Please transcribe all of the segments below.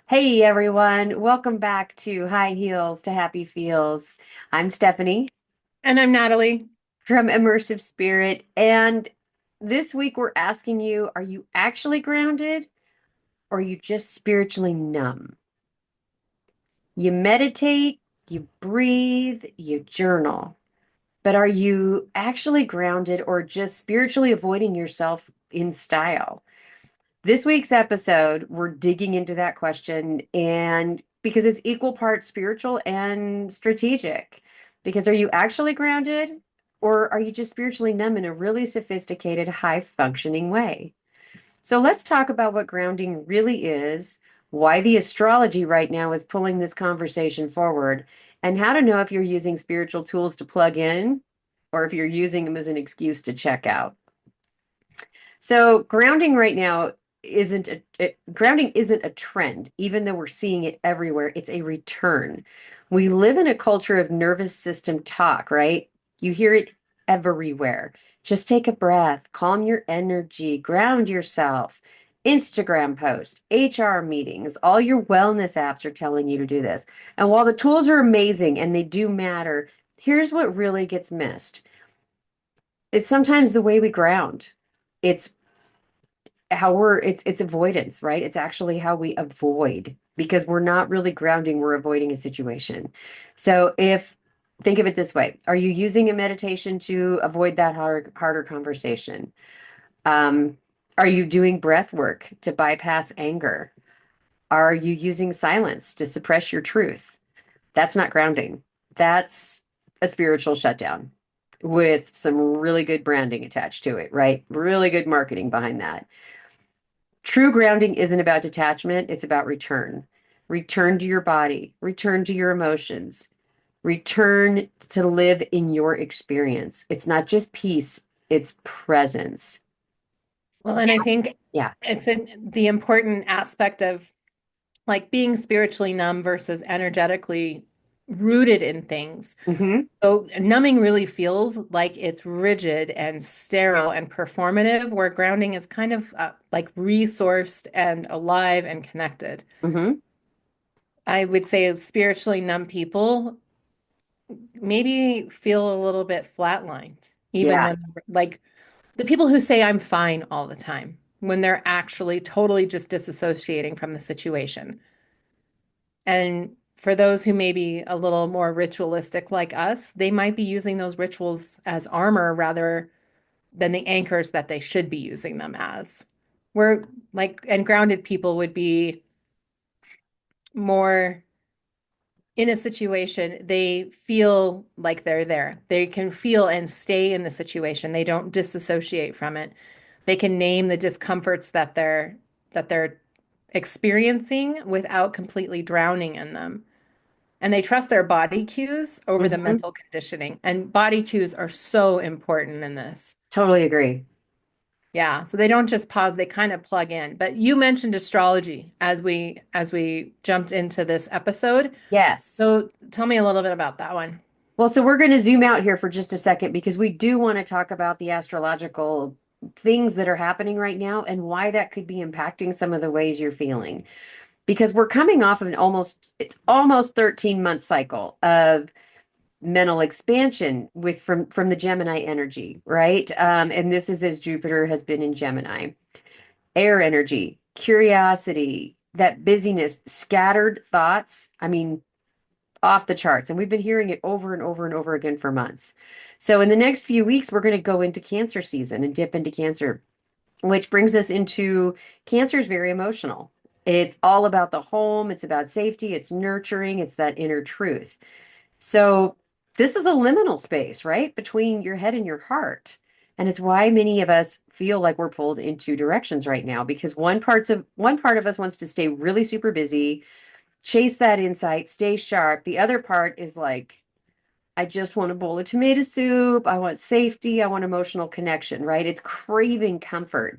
Hey everyone, welcome back to High Heels to Happy Feels. I'm Stephanie And I'm Natalie. from Immersive Spirit, and this week we're asking you, are you actually grounded or are you just spiritually numb? You meditate, you breathe, you journal, but are you actually grounded or just spiritually avoiding yourself in style? This week's episode, we're digging into that question and because it's equal parts spiritual and strategic. Because are you actually grounded or are you just spiritually numb in a really sophisticated, high functioning way? So let's talk about what grounding really is, why the astrology right now is pulling this conversation forward, and how to know if you're using spiritual tools to plug in or if you're using them as an excuse to check out. So grounding right now grounding isn't a trend, even though we're seeing it everywhere. It's a return. We live in a culture of nervous system talk, right? You hear it everywhere. Just take a breath, calm your energy, ground yourself. Instagram post, HR meetings, all your wellness apps are telling you to do this. And while the tools are amazing and they do matter, here's what really gets missed. It's sometimes the way we ground. It's it's avoidance, right? It's actually how we avoid because we're not really grounding, we're avoiding a situation. So if think of it this way, are you using a meditation to avoid that harder conversation? Um, are you doing breath work to bypass anger? Are you using silence to suppress your truth? That's not grounding. That's a spiritual shutdown with some really good branding attached to it, right? Really good marketing behind that. True grounding isn't about detachment, it's about return. Return to your body, return to your emotions, return to live in your experience. It's not just peace, it's presence. Well, and I think Yeah. the important aspect of like being spiritually numb versus energetically rooted in things. Hmm. So numbing really feels like it's rigid and sterile and performative, where grounding is kind of like resourced and alive and connected. Hmm. I would say spiritually numb people maybe feel a little bit flatlined, even Yeah. when like the people who say I'm fine all the time, when they're actually totally just disassociating from the situation. And for those who may be a little more ritualistic like us, they might be using those rituals as armor rather than the anchors that they should be using them as. Where like, and grounded people would be more in a situation, they feel like they're there. They can feel and stay in the situation. They don't disassociate from it. They can name the discomforts that they're experiencing without completely drowning in them. And they trust their body cues over the Hmm. mental conditioning. And body cues are so important in this. Totally agree. Yeah, so they don't just pause, they kind of plug in. But you mentioned astrology as we jumped into this episode. Yes. So tell me a little bit about that one. Well, so we're going to zoom out here for just a second because we do want to talk about the astrological things that are happening right now and why that could be impacting some of the ways you're feeling. Because we're coming off of it's almost 13-month cycle of mental expansion with from the Gemini energy, right? And this is as Jupiter has been in Gemini. Air energy, curiosity, that busyness, scattered thoughts. I mean, off the charts. And we've been hearing it over and over and over again for months. So in the next few weeks, we're going to go into Cancer season and dip into Cancer, which brings us into Cancer is very emotional. It's all about the home, it's about safety, it's nurturing, it's that inner truth. So this is a liminal space, right? Between your head and your heart. And it's why many of us feel like we're pulled in two directions right now because one part of us wants to stay really super busy, chase that insight, stay sharp. The other part is like, I just want a bowl of tomato soup. I want safety. I want emotional connection, right? It's craving comfort.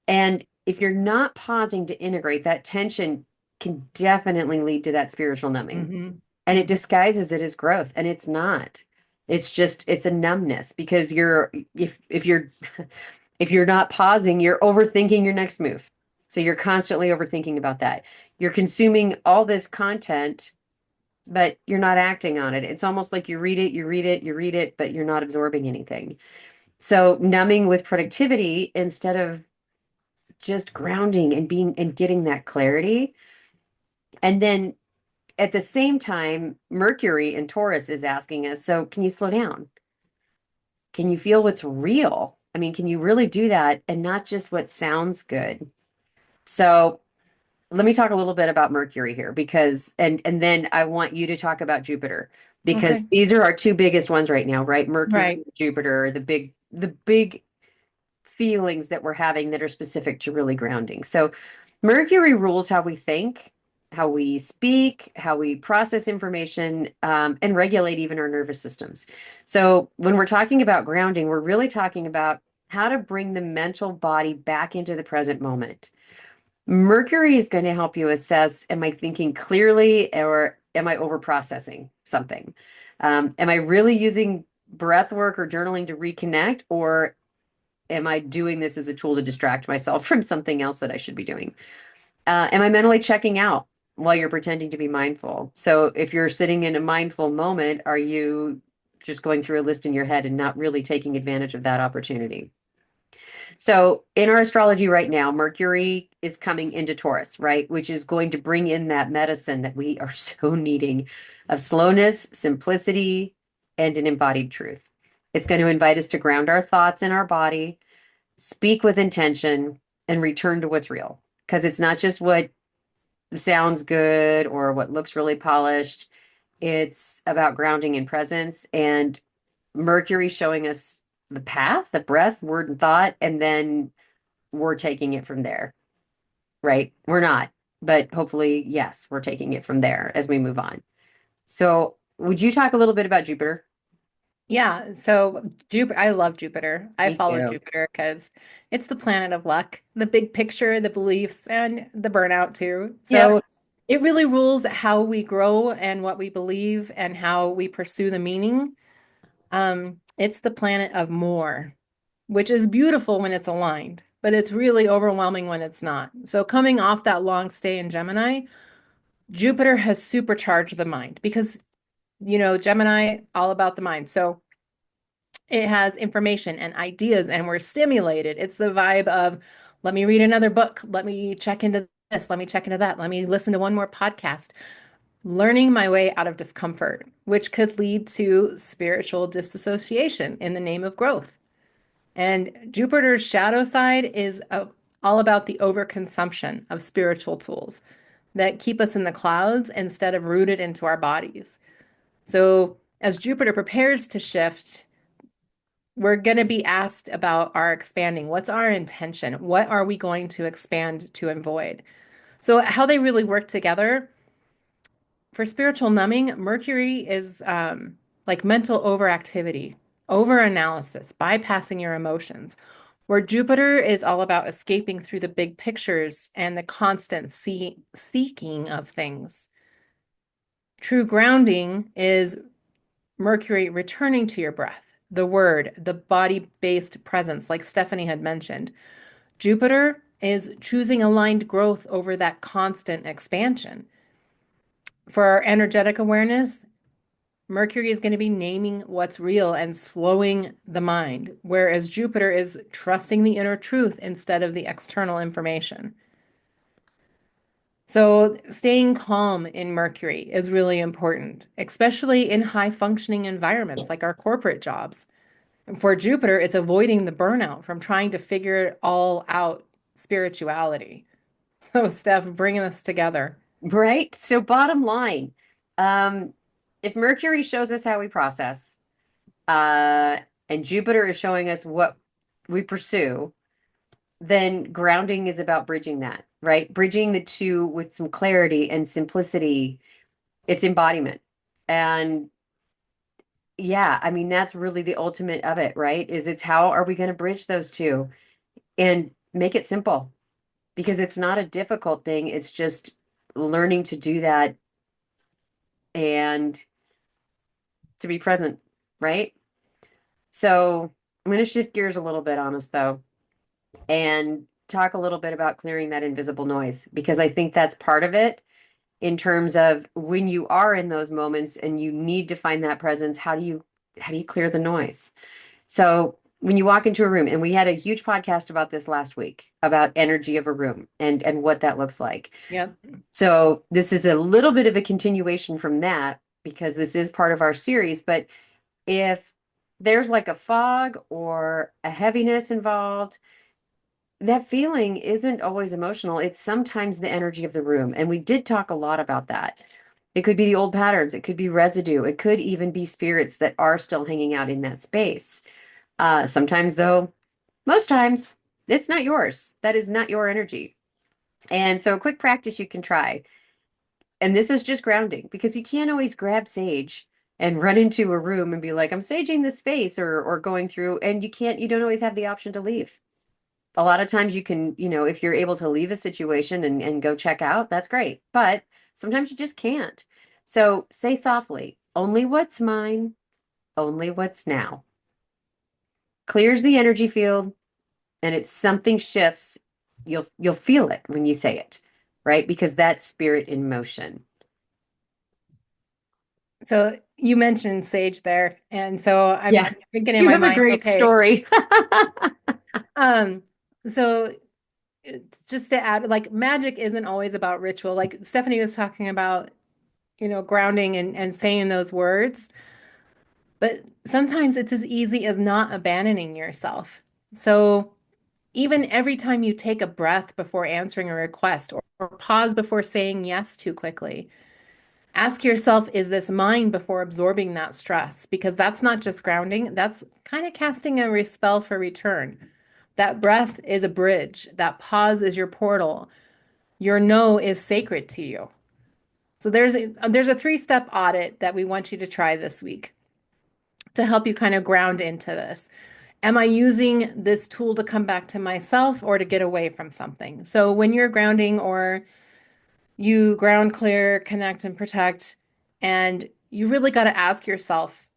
And if you're not pausing to integrate, that tension can definitely lead to that spiritual numbing. Hmm. And it disguises it as growth, and it's not. It's a numbness because if you're if you're not pausing, you're overthinking your next move. So you're constantly overthinking about that. You're consuming all this content, but you're not acting on it. It's almost like you read it, you read it, you read it, but you're not absorbing anything. So numbing with productivity instead of just grounding and being and getting that clarity. And then at the same time, Mercury in Taurus is asking us, so can you slow down? Can you feel what's real? I mean, can you really do that and not just what sounds good? So let me talk a little bit about Mercury here because and then I want you to talk about Jupiter because Okay. these are our two biggest ones right now, right? Mercury, Right. Jupiter, the big feelings that we're having that are specific to really grounding. So Mercury rules how we think, how we speak, how we process information, and regulate even our nervous systems. So when we're talking about grounding, we're really talking about how to bring the mental body back into the present moment. Mercury is going to help you assess, am I thinking clearly or am I overprocessing something? Am I really using breath work or journaling to reconnect, or am I doing this as a tool to distract myself from something else that I should be doing? Am I mentally checking out while you're pretending to be mindful? So if you're sitting in a mindful moment, are you just going through a list in your head and not really taking advantage of that opportunity? So in our astrology right now, Mercury is coming into Taurus, right? Which is going to bring in that medicine that we are so needing of slowness, simplicity, and an embodied truth. It's going to invite us to ground our thoughts in our body, speak with intention, and return to what's real. Because it's not just what sounds good or what looks really polished. It's about grounding in presence and Mercury showing us the path, the breath, word, and thought, and then we're taking it from there, right? We're not, but hopefully, yes, we're taking it from there as we move on. So, would you talk a little bit about Jupiter? Yeah, so Jupiter, I love Jupiter. I Me follow too. Jupiter because it's the planet of luck, the big picture, the beliefs, and the burnout too. Yep. So it really rules how we grow and what we believe and how we pursue the meaning. It's the planet of more, which is beautiful when it's aligned, but it's really overwhelming when it's not. So coming off that long stay in Gemini, Jupiter has supercharged the mind because, Gemini, all about the mind. So it has information and ideas, and we're stimulated. It's the vibe of, let me read another book. Let me check into this. Let me check into that. Let me listen to one more podcast. Learning my way out of discomfort, which could lead to spiritual disassociation in the name of growth. And Jupiter's shadow side is all about the overconsumption of spiritual tools that keep us in the clouds instead of rooted into our bodies. So, as Jupiter prepares to shift, we're going to be asked about our expanding. What's our intention? What are we going to expand to avoid? So, how they really work together for spiritual numbing, Mercury is like mental overactivity, overanalysis, bypassing your emotions, where Jupiter is all about escaping through the big pictures and the constant seeking of things. True grounding is Mercury returning to your breath, the word, the body-based presence, like Stephanie had mentioned. Jupiter is choosing aligned growth over that constant expansion. For our energetic awareness, Mercury is going to be naming what's real and slowing the mind, whereas Jupiter is trusting the inner truth instead of the external information. So, staying calm in Mercury is really important, especially in high functioning environments like our corporate jobs. And for Jupiter, it's avoiding the burnout from trying to figure it all out spirituality. So, Steph, bringing this together. Right. So, bottom line, um, if Mercury shows us how we process, uh, and Jupiter is showing us what we pursue, then grounding is about bridging that, right? Bridging the two with some clarity and simplicity. It's embodiment. And yeah, I mean, that's really the ultimate of it, right? Is it's how are we going to bridge those two and make it simple because it's not a difficult thing. It's just learning to do that and to be present, right? So I'm going to shift gears a little bit on us though. And talk a little bit about clearing that invisible noise because I think that's part of it in terms of when you are in those moments and you need to find that presence, how do you clear the noise? So when you walk into a room, and we had a huge podcast about this last week about energy of a room and what that looks like. Yep. So this is a little bit of a continuation from that because this is part of our series. But if there's like a fog or a heaviness involved, that feeling isn't always emotional. It's sometimes the energy of the room. And we did talk a lot about that. It could be the old patterns, it could be residue, it could even be spirits that are still hanging out in that space. Sometimes, though, most times, it's not yours. That is not your energy. And so, a quick practice you can try, and this is just grounding because you can't always grab sage and run into a room and be like, I'm saging this space or going through, and you don't always have the option to leave. A lot of times you can, if you're able to leave a situation and go check out, that's great. But sometimes you just can't. So say softly, only what's mine, only what's now. Clears the energy field, and it's something shifts. You'll feel it when you say it, right? Because that's spirit in motion. So you mentioned sage there, and so I'm Yeah. thinking in You my have a mind, great okay, story. um, so it's just to add, like magic isn't always about ritual. Like Stephanie was talking about, grounding and saying those words, but sometimes it's as easy as not abandoning yourself. So even every time you take a breath before answering a request or pause before saying yes too quickly, ask yourself, is this mine before absorbing that stress? Because that's not just grounding, that's kind of casting a spell for return. That breath is a bridge, that pause is your portal. Your no is sacred to you. So there's a three-step audit that we want you to try this week to help you kind of ground into this. Am I using this tool to come back to myself or to get away from something? So when you're grounding or you ground clear, connect and protect, and you really got to ask yourself,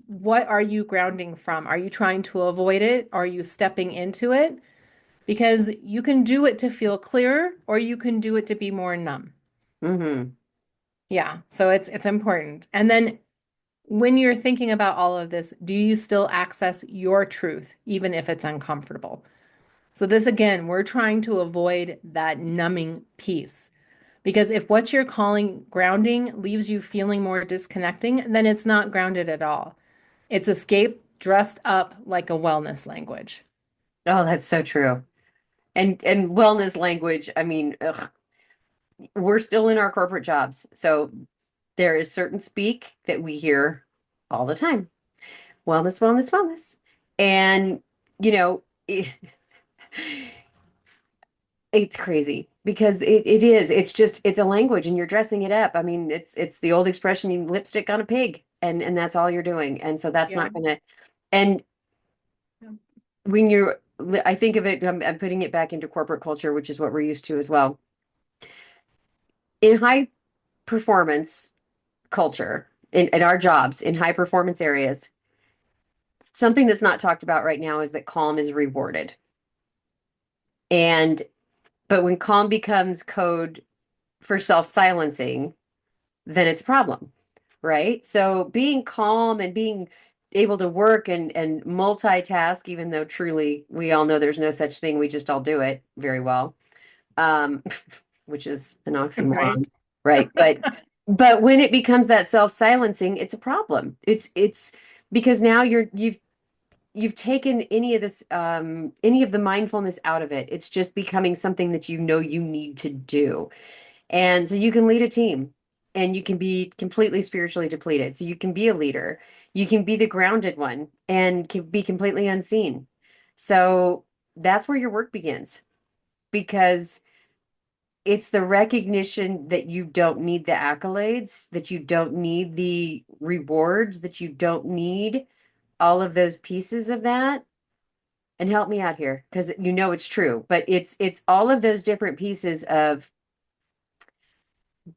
what are you grounding from? Are you trying to avoid it? Are you stepping into it? Because you can do it to feel clearer or you can do it to be more numb. Hmm. Yeah, so it's important. And then when you're thinking about all of this, do you still access your truth even if it's uncomfortable? So this again, we're trying to avoid that numbing piece. Because if what you're calling grounding leaves you feeling more disconnecting, then it's not grounded at all. It's escape dressed up like a wellness language. Oh, that's so true. And wellness language, I mean, ugh, we're still in our corporate jobs. So there is certain speak that we hear all the time. Wellness, wellness, wellness. And, you know, it, it's crazy because it is. It's just it's a language and you're dressing it up. I mean, it's the old expression, you lipstick on a pig, and that's all you're doing. And so that's Yeah. not gonna and when you're I think of it, I'm putting it back into corporate culture, which is what we're used to as well. In high performance culture, in our jobs, in high performance areas, something that's not talked about right now is that calm is rewarded. And but when calm becomes code for self-silencing, then it's a problem, right? So being calm and being able to work and multitask, even though truly we all know there's no such thing, we just all do it very well, um, which is an Right. oxymoron, right? But when it becomes that self-silencing, it's a problem. It's because now you've taken any of the mindfulness out of it. It's just becoming something that you need to do. And so you can lead a team and you can be completely spiritually depleted. So you can be a leader. You can be the grounded one and can be completely unseen. So that's where your work begins because it's the recognition that you don't need the accolades, that you don't need the rewards, that you don't need all of those pieces of that. And help me out here because it's true, but it's all of those different pieces of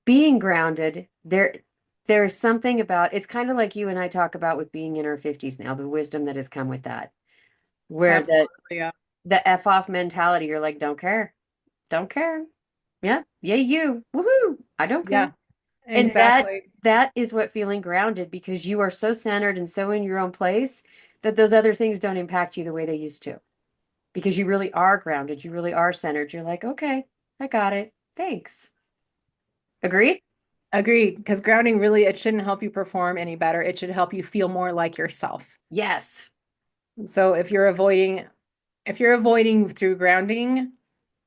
being grounded. There's something about it's kind of like you and I talk about with being in our 50s now, the wisdom that has come with that, where Absolutely. Yeah. The F off mentality. You're like, don't care. Don't care. Yeah. Yeah, you. Woohoo. I don't care. Yeah, And that exactly. that is what feeling grounded because you are so centered and so in your own place that those other things don't impact you the way they used to. Because you really are grounded. You really are centered. You're like, okay, I got it. Thanks. Agreed? Agreed. Because grounding really, it shouldn't help you perform any better. It should help you feel more like yourself. Yes. So if you're avoiding through grounding,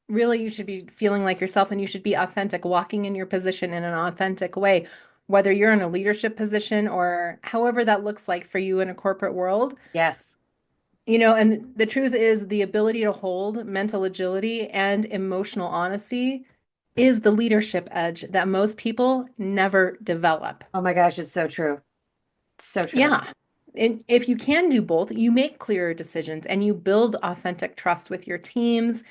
really you should be feeling like yourself and you should be authentic, walking in your position in an authentic way, whether you're in a leadership position or however that looks like for you in a corporate world. Yes. And the truth is the ability to hold mental agility and emotional honesty is the leadership edge that most people never develop. Oh my gosh, it's so true. So true. Yeah. And if you can do both, you make clearer decisions and you build authentic trust with your teams,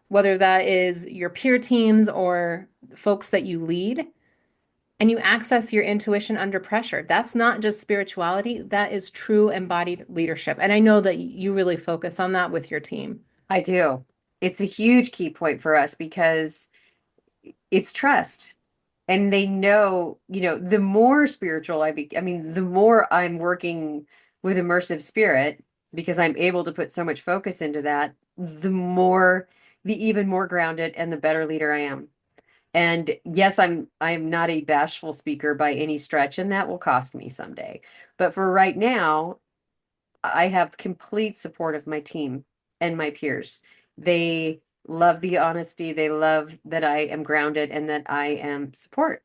whether that is your peer teams or folks that you lead, and you access your intuition under pressure. That's not just spirituality, that is true embodied leadership. And I know that you really focus on that with your team. I do. It's a huge key point for us because it's trust. And they know, the more spiritual I mean, the more I'm working with immersive spirit because I'm able to put so much focus into that, the even more grounded and the better leader I am. And yes, I'm not a bashful speaker by any stretch, and that will cost me someday. But for right now, I have complete support of my team and my peers. They love the honesty. They love that I am grounded and that I am support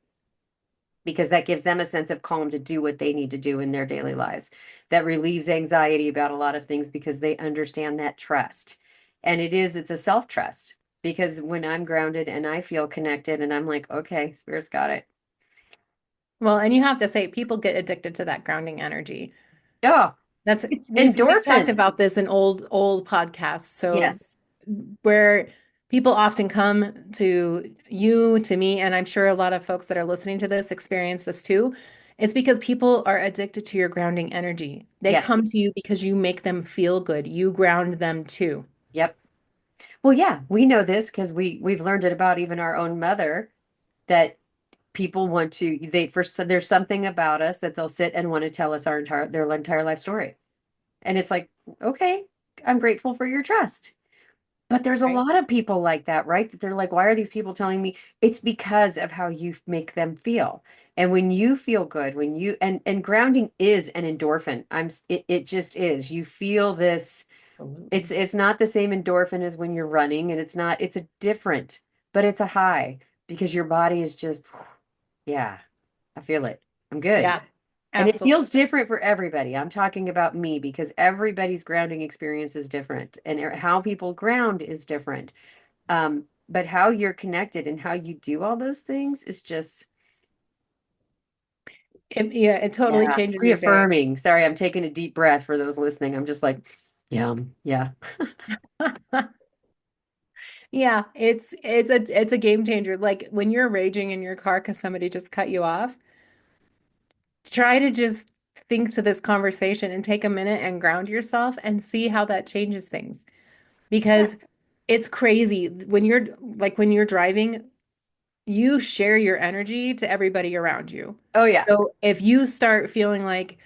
because that gives them a sense of calm to do what they need to do in their daily lives. That relieves anxiety about a lot of things because they understand that trust. And it's a self trust because when I'm grounded and I feel connected and I'm like, okay, spirit's got it. Well, and you have to say people get addicted to that grounding energy. Oh, That's it's we've talked endorphins. about this in old podcasts. So Yes. where people often come to you, to me, and I'm sure a lot of folks that are listening to this experience this too. It's because people are addicted to your grounding energy. They come Yes. to you because you make them feel good. You ground them too. Yep. Well, yeah, we know this because we've learned it about even our own mother that people want to they first there's something about us that they'll sit and want to tell us their entire life story. And it's like, okay, I'm grateful for your trust. But there's a Right. lot of people like that, right? That they're like, why are these people telling me? It's because of how you make them feel. And when you feel good, when you and grounding is an endorphin. It just is. You feel this, Absolutely. it's not the same endorphin as when you're running, and it's a different, but it's a high because your body is just, yeah, I feel it. I'm good. Yeah, And it feels absolutely. different for everybody. I'm talking about me because everybody's grounding experience is different and how people ground is different. But how you're connected and how you do all those things is just, Yeah, it totally yeah, changes your day. reaffirming. Sorry, I'm taking a deep breath for those listening. I'm just like, yeah, yeah. Yeah, it's a game changer. Like when you're raging in your car because somebody just cut you off, try to just think to this conversation and take a minute and ground yourself and see how that changes things. Because it's crazy when you're driving, you share your energy to everybody around you. Oh, yeah. So if you start feeling like,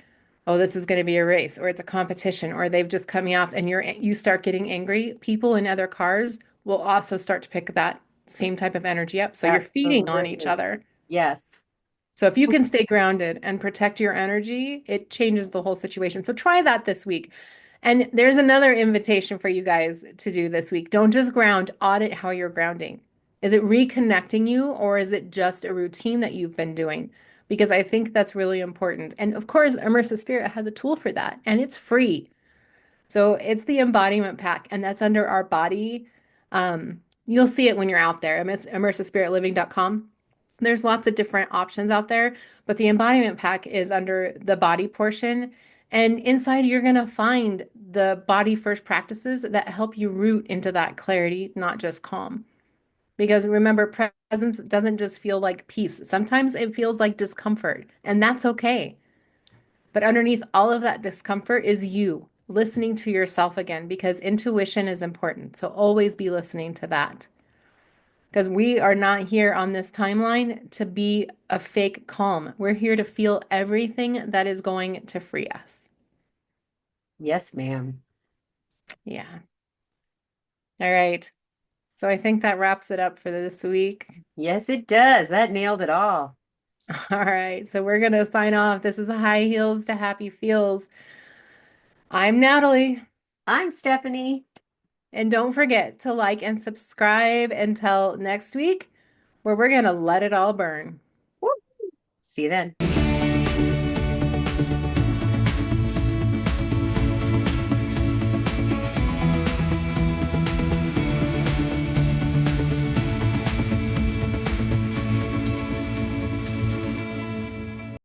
oh, this is going to be a race or it's a competition or they've just cut me off and you start getting angry, people in other cars will also start to pick that same type of energy up. So you're feeding on each Absolutely. other. Yes. So if you can stay grounded and protect your energy, it changes the whole situation. So try that this week. And there's another invitation for you guys to do this week. Don't just ground, audit how you're grounding. Is it reconnecting you or is it just a routine that you've been doing? Because I think that's really important. And of course, Immersive Spirit has a tool for that and it's free. So it's the embodiment pack, and that's under our body. You'll see it when you're out there, immersivespiritliving.com. There's lots of different options out there, but the embodiment pack is under the body portion. And inside, you're going to find the body first practices that help you root into that clarity, not just calm. Because remember, presence doesn't just feel like peace. Sometimes it feels like discomfort, and that's okay. But underneath all of that discomfort is you. listening to yourself again because intuition is important. So always be listening to that. Because we are not here on this timeline to be a fake calm. We're here to feel everything that is going to free us. Yes, ma'am. Yeah. All right. So I think that wraps it up for this week. Yes, it does. That nailed it all. All right. So we're going to sign off. This is a High Heels to Happy Feels. I'm Natalie. I'm Stephanie. And don't forget to like and subscribe until next week, where we're going to let it all burn. Woo. See you then.